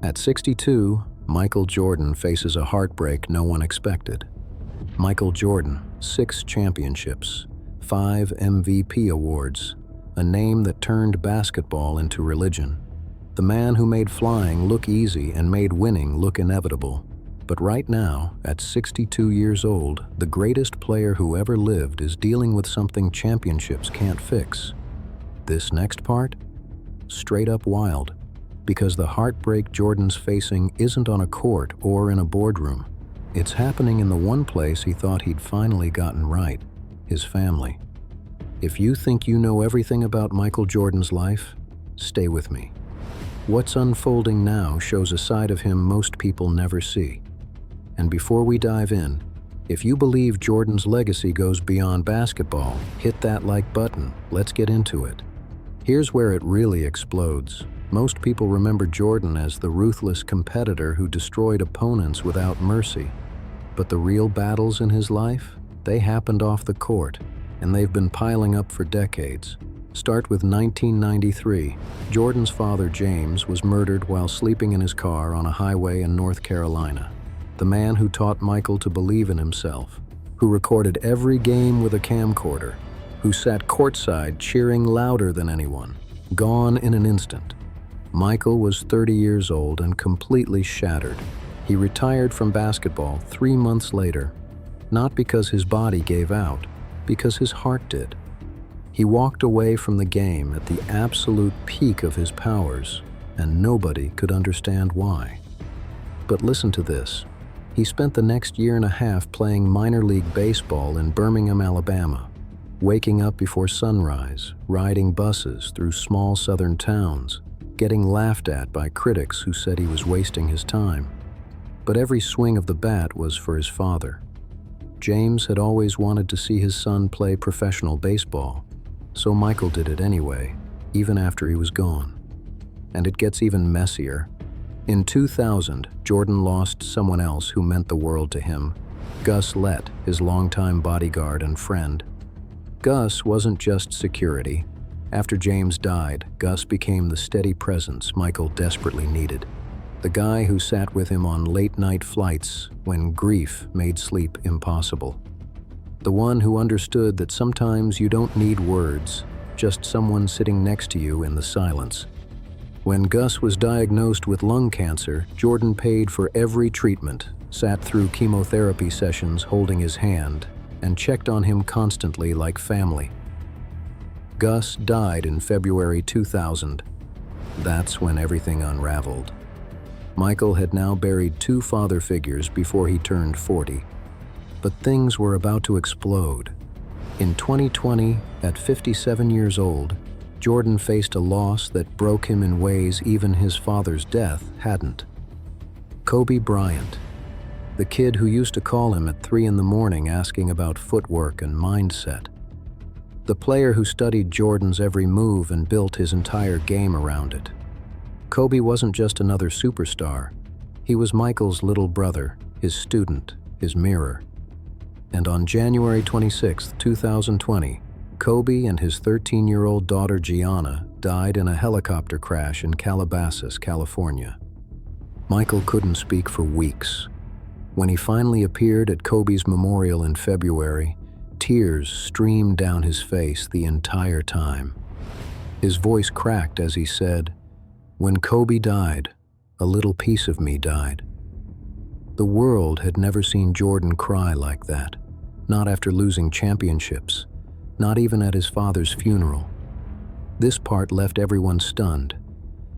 At 62, Michael Jordan faces a heartbreak no one expected. Michael Jordan, 6 championships, 5 MVP awards, a name that turned basketball into religion. The man who made flying look easy and made winning look inevitable. But right now, at 62 years old, the greatest player who ever lived is dealing with something championships can't fix. This next part? Straight up wild. Because the heartbreak Jordan's facing isn't on a court or in a boardroom. It's happening in the one place he thought he'd finally gotten right, his family. If you think you know everything about Michael Jordan's life, stay with me. What's unfolding now shows a side of him most people never see. And before we dive in, if you believe Jordan's legacy goes beyond basketball, hit that like button. Let's get into it. Here's where it really explodes. Most people remember Jordan as the ruthless competitor who destroyed opponents without mercy. But the real battles in his life, they happened off the court, and they've been piling up for decades. Start with 1993. Jordan's father, James, was murdered while sleeping in his car on a highway in North Carolina. The man who taught Michael to believe in himself, who recorded every game with a camcorder, who sat courtside cheering louder than anyone, gone in an instant. Michael was 30 years old and completely shattered. He retired from basketball 3 months later, not because his body gave out, because his heart did. He walked away from the game at the absolute peak of his powers, and nobody could understand why. But listen to this. He spent the next year and a half playing minor league baseball in Birmingham, Alabama, waking up before sunrise, riding buses through small southern towns, getting laughed at by critics who said he was wasting his time. But every swing of the bat was for his father. James had always wanted to see his son play professional baseball, so Michael did it anyway, even after he was gone. And it gets even messier. In 2000, Jordan lost someone else who meant the world to him, Gus Lett, his longtime bodyguard and friend. Gus wasn't just security. After James died, Gus became the steady presence Michael desperately needed. The guy who sat with him on late-night flights when grief made sleep impossible. The one who understood that sometimes you don't need words, just someone sitting next to you in the silence. When Gus was diagnosed with lung cancer, Jordan paid for every treatment, sat through chemotherapy sessions holding his hand, and checked on him constantly like family. Gus died in February 2000. That's when everything unraveled. Michael had now buried 2 father figures before he turned 40. But things were about to explode. In 2020, at 57 years old, Jordan faced a loss that broke him in ways even his father's death hadn't. Kobe Bryant, the kid who used to call him at 3 in the morning asking about footwork and mindset. The player who studied Jordan's every move and built his entire game around it. Kobe wasn't just another superstar. He was Michael's little brother, his student, his mirror. And on January 26, 2020, Kobe and his 13-year-old daughter Gianna died in a helicopter crash in Calabasas, California. Michael couldn't speak for weeks. When he finally appeared at Kobe's memorial in February, tears streamed down his face the entire time. His voice cracked as he said, "When Kobe died, a little piece of me died." The world had never seen Jordan cry like that, not after losing championships, not even at his father's funeral. This part left everyone stunned,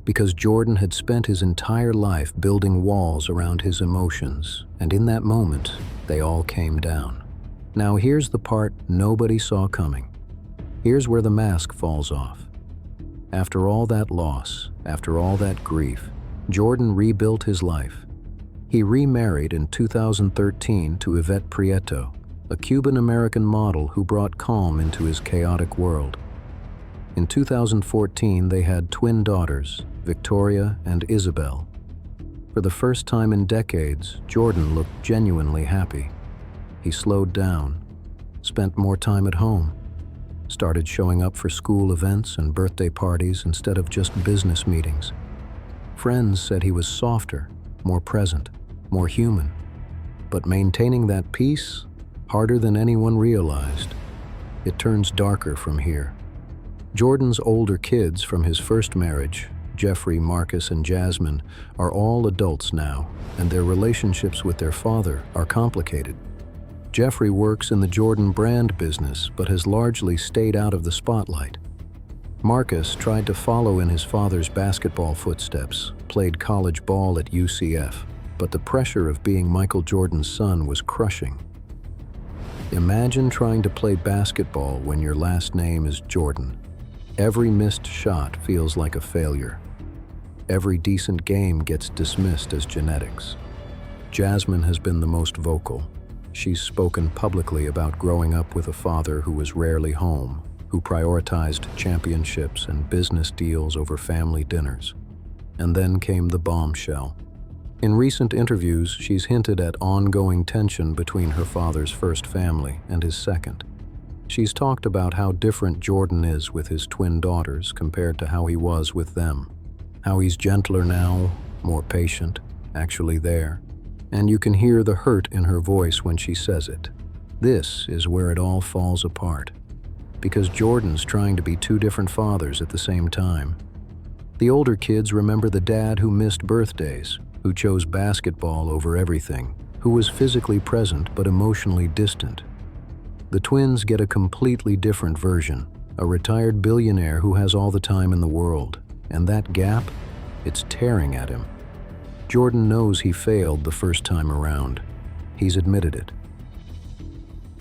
because Jordan had spent his entire life building walls around his emotions, and in that moment, they all came down. Now here's the part nobody saw coming. Here's where the mask falls off. After all that loss, after all that grief, Jordan rebuilt his life. He remarried in 2013 to Yvette Prieto, a Cuban-American model who brought calm into his chaotic world. In 2014, they had twin daughters, Victoria and Isabel. For the first time in decades, Jordan looked genuinely happy. He slowed down, spent more time at home, started showing up for school events and birthday parties instead of just business meetings. Friends said he was softer, more present, more human. But maintaining that peace, harder than anyone realized. It turns darker from here. Jordan's older kids from his first marriage, Jeffrey, Marcus, and Jasmine, are all adults now, and their relationships with their father are complicated. Jeffrey works in the Jordan brand business but has largely stayed out of the spotlight. Marcus tried to follow in his father's basketball footsteps, played college ball at UCF, but the pressure of being Michael Jordan's son was crushing. Imagine trying to play basketball when your last name is Jordan. Every missed shot feels like a failure. Every decent game gets dismissed as genetics. Jasmine has been the most vocal. She's spoken publicly about growing up with a father who was rarely home, who prioritized championships and business deals over family dinners. And then came the bombshell. In recent interviews, she's hinted at ongoing tension between her father's first family and his second. She's talked about how different Jordan is with his twin daughters compared to how he was with them. How he's gentler now, more patient, actually there. And you can hear the hurt in her voice when she says it. This is where it all falls apart. Because Jordan's trying to be two different fathers at the same time. The older kids remember the dad who missed birthdays, who chose basketball over everything, who was physically present but emotionally distant. The twins get a completely different version, a retired billionaire who has all the time in the world. And that gap, it's tearing at him. Jordan knows he failed the first time around. He's admitted it.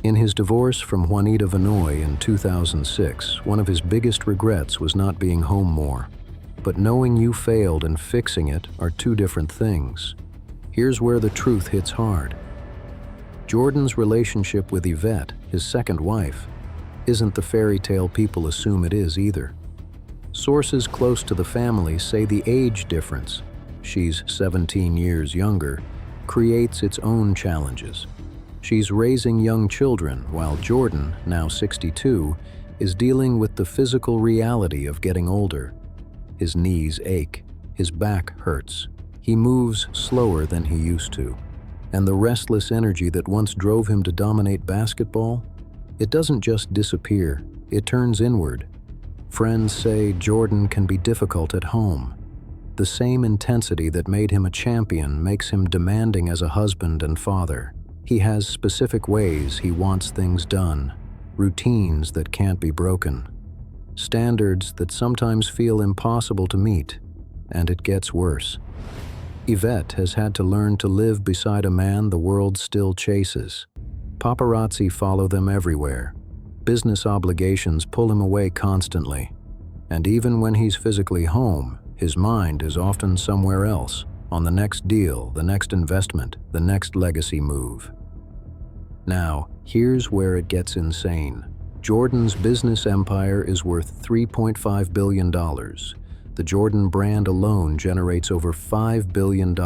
In his divorce from Juanita Vinoy in 2006, one of his biggest regrets was not being home more. But knowing you failed and fixing it are two different things. Here's where the truth hits hard. Jordan's relationship with Yvette, his second wife, isn't the fairy tale people assume it is either. Sources close to the family say the age difference, she's 17 years younger, creates its own challenges. She's raising young children while Jordan, now 62, is dealing with the physical reality of getting older. His knees ache, his back hurts, he moves slower than he used to. And the restless energy that once drove him to dominate basketball, it doesn't just disappear, it turns inward. Friends say Jordan can be difficult at home. The same intensity that made him a champion makes him demanding as a husband and father. He has specific ways he wants things done, routines that can't be broken. Standards that sometimes feel impossible to meet, and it gets worse. Yvette has had to learn to live beside a man the world still chases. Paparazzi follow them everywhere. Business obligations pull him away constantly. And even when he's physically home, his mind is often somewhere else, on the next deal, the next investment, the next legacy move. Now, here's where it gets insane. Jordan's business empire is worth $3.5 billion. The Jordan brand alone generates over $5 billion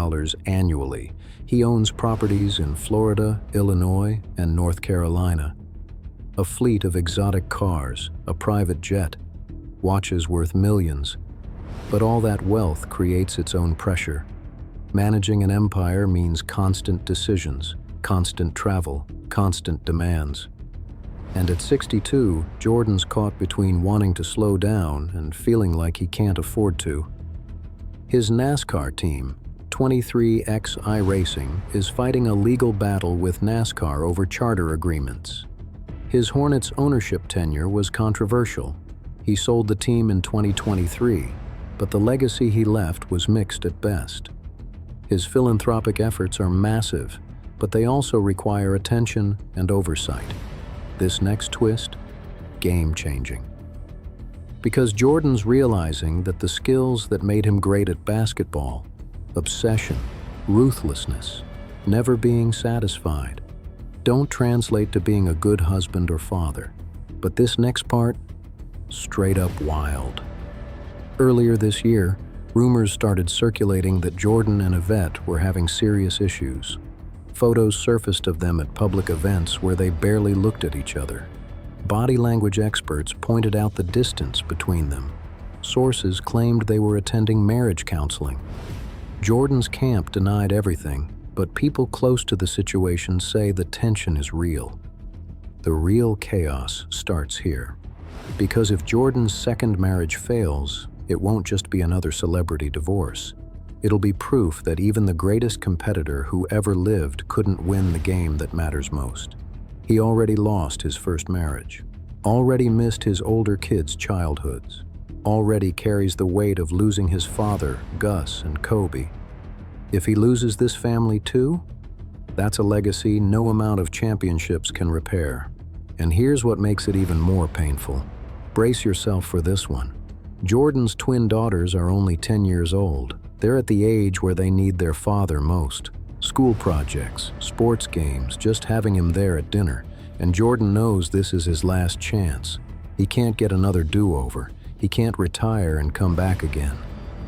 annually. He owns properties in Florida, Illinois, and North Carolina. A fleet of exotic cars, a private jet, watches worth millions. But all that wealth creates its own pressure. Managing an empire means constant decisions, constant travel, constant demands. And at 62, Jordan's caught between wanting to slow down and feeling like he can't afford to. His NASCAR team, 23XI Racing, is fighting a legal battle with NASCAR over charter agreements. His Hornets ownership tenure was controversial. He sold the team in 2023, but the legacy he left was mixed at best. His philanthropic efforts are massive, but they also require attention and oversight. This next twist, game-changing. Because Jordan's realizing that the skills that made him great at basketball, obsession, ruthlessness, never being satisfied, don't translate to being a good husband or father. But this next part, straight up wild. Earlier this year, rumors started circulating that Jordan and Yvette were having serious issues. Photos surfaced of them at public events where they barely looked at each other. Body language experts pointed out the distance between them. Sources claimed they were attending marriage counseling. Jordan's camp denied everything, but people close to the situation say the tension is real. The real chaos starts here. Because if Jordan's second marriage fails, it won't just be another celebrity divorce. It'll be proof that even the greatest competitor who ever lived couldn't win the game that matters most. He already lost his first marriage, already missed his older kids' childhoods, already carries the weight of losing his father, Gus, and Kobe. If he loses this family too, that's a legacy no amount of championships can repair. And here's what makes it even more painful. Brace yourself for this one. Jordan's twin daughters are only 10 years old. They're at the age where they need their father most. School projects, sports games, just having him there at dinner. And Jordan knows this is his last chance. He can't get another do-over. He can't retire and come back again.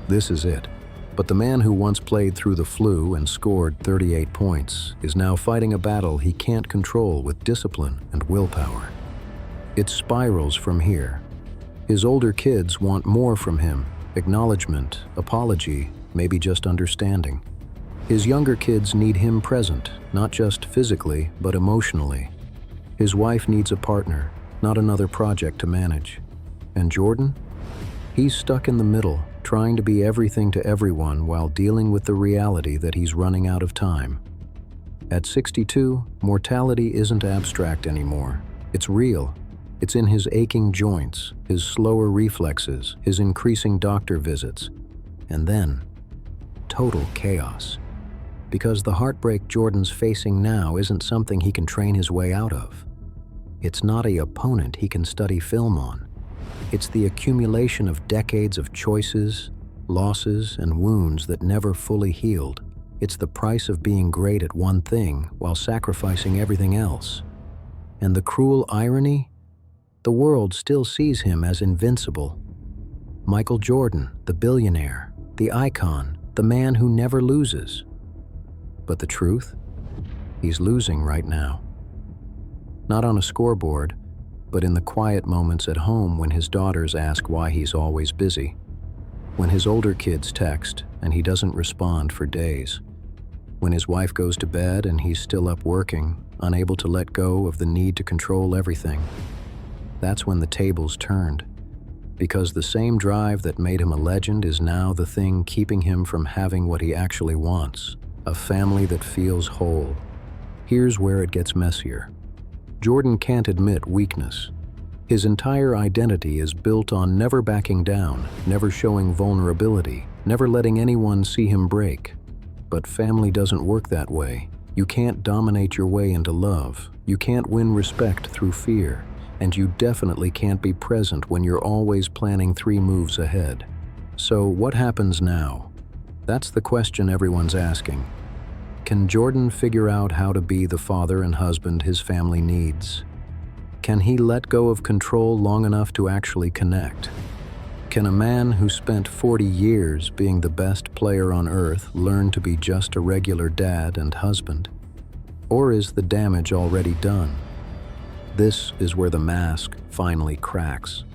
This is it. But the man who once played through the flu and scored 38 points is now fighting a battle he can't control with discipline and willpower. It spirals from here. His older kids want more from him: acknowledgement, apology, maybe just understanding. His younger kids need him present, not just physically, but emotionally. His wife needs a partner, not another project to manage. And Jordan? He's stuck in the middle, trying to be everything to everyone while dealing with the reality that he's running out of time. At 62, mortality isn't abstract anymore. It's real. It's in his aching joints, his slower reflexes, his increasing doctor visits. And then, total chaos. Because the heartbreak Jordan's facing now isn't something he can train his way out of. It's not an opponent he can study film on. It's the accumulation of decades of choices, losses, and wounds that never fully healed. It's the price of being great at one thing while sacrificing everything else. And the cruel irony? The world still sees him as invincible. Michael Jordan, the billionaire, the icon, the man who never loses. But the truth? He's losing right now. Not on a scoreboard, but in the quiet moments at home when his daughters ask why he's always busy. When his older kids text and he doesn't respond for days. When his wife goes to bed and he's still up working, unable to let go of the need to control everything. That's when the tables turned. Because the same drive that made him a legend is now the thing keeping him from having what he actually wants. A family that feels whole. Here's where it gets messier. Jordan can't admit weakness. His entire identity is built on never backing down, never showing vulnerability, never letting anyone see him break. But family doesn't work that way. You can't dominate your way into love. You can't win respect through fear. And you definitely can't be present when you're always planning 3 moves ahead. So what happens now? That's the question everyone's asking. Can Jordan figure out how to be the father and husband his family needs? Can he let go of control long enough to actually connect? Can a man who spent 40 years being the best player on earth learn to be just a regular dad and husband? Or is the damage already done? This is where the mask finally cracks.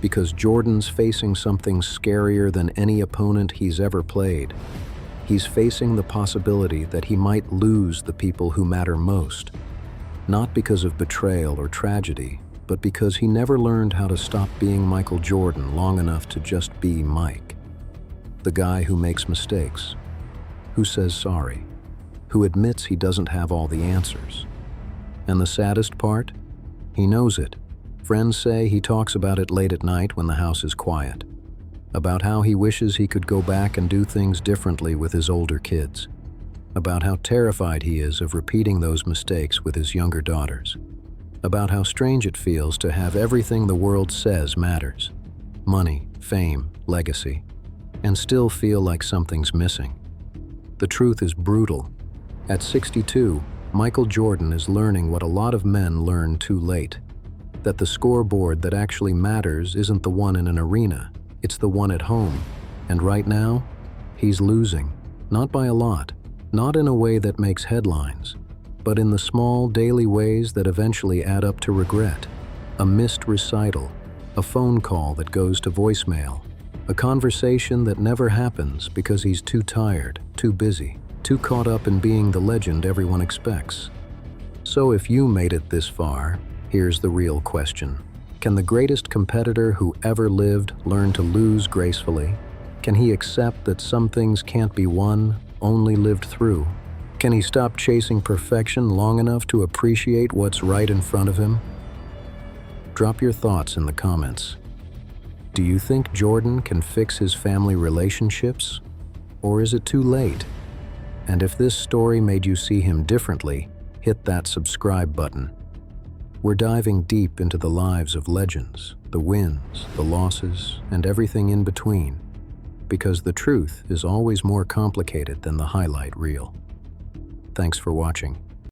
Because Jordan's facing something scarier than any opponent he's ever played. He's facing the possibility that he might lose the people who matter most. Not because of betrayal or tragedy, but because he never learned how to stop being Michael Jordan long enough to just be Mike. The guy who makes mistakes, who says sorry, who admits he doesn't have all the answers. And the saddest part? He knows it. Friends say he talks about it late at night when the house is quiet. About how he wishes he could go back and do things differently with his older kids. About how terrified he is of repeating those mistakes with his younger daughters. About how strange it feels to have everything the world says matters. Money, fame, legacy. And still feel like something's missing. The truth is brutal. At 62, Michael Jordan is learning what a lot of men learn too late. That the scoreboard that actually matters isn't the one in an arena. It's the one at home. And right now, he's losing. Not by a lot. Not in a way that makes headlines. But in the small daily ways that eventually add up to regret. A missed recital. A phone call that goes to voicemail. A conversation that never happens because he's too tired, too busy, too caught up in being the legend everyone expects. So if you made it this far, here's the real question. Can the greatest competitor who ever lived learn to lose gracefully? Can he accept that some things can't be won, only lived through? Can he stop chasing perfection long enough to appreciate what's right in front of him? Drop your thoughts in the comments. Do you think Jordan can fix his family relationships? Or is it too late? And if this story made you see him differently, hit that subscribe button. We're diving deep into the lives of legends, the wins, the losses, and everything in between. Because the truth is always more complicated than the highlight reel. Thanks for watching.